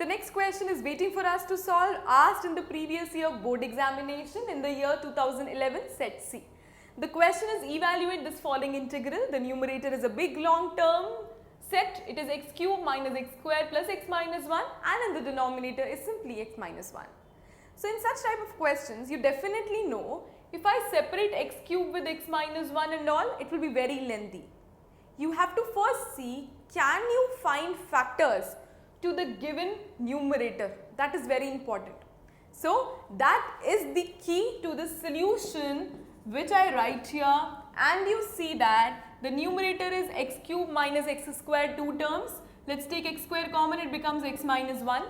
The next question is waiting for us to solve, asked in the previous year board examination in the year 2011 set C. The question is evaluate this following integral. The numerator is a big long term set. It is x cube minus x square plus x minus 1 and in the denominator is simply x minus 1. So, in such type of questions you definitely know if I separate x cube with x minus 1 and all, it will be very lengthy. You have to first see, can you find factors to the given numerator? That is very important. So, that is the key to the solution which I write here, and you see that the numerator is x cube minus x square, two terms. Let us take x square common, it becomes x minus 1.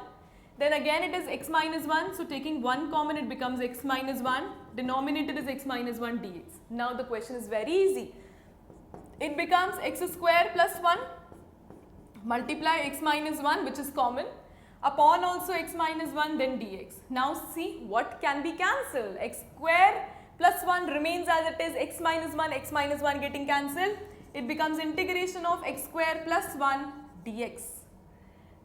Then again it is x minus 1, so taking 1 common it becomes x minus 1, denominator is x minus 1 dx. Now the question is very easy. It becomes x square plus 1, multiply x minus 1 which is common, upon also x minus 1 then dx. Now see what can be cancelled, x square plus 1 remains as it is, x minus 1 getting cancelled, it becomes integration of x square plus 1 dx.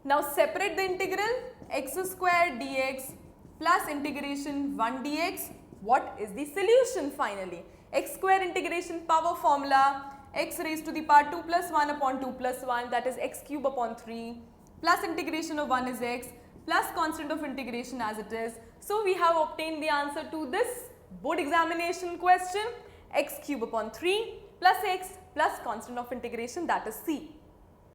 Now separate the integral, x square dx plus integration 1 dx. What is the solution finally? X square integration power formula, x raised to the power 2 plus 1 upon 2 plus 1, that is x cube upon 3, plus integration of 1 is x, plus constant of integration as it is. So we have obtained the answer to this board examination question, x cube upon 3 plus x plus constant of integration, that is C.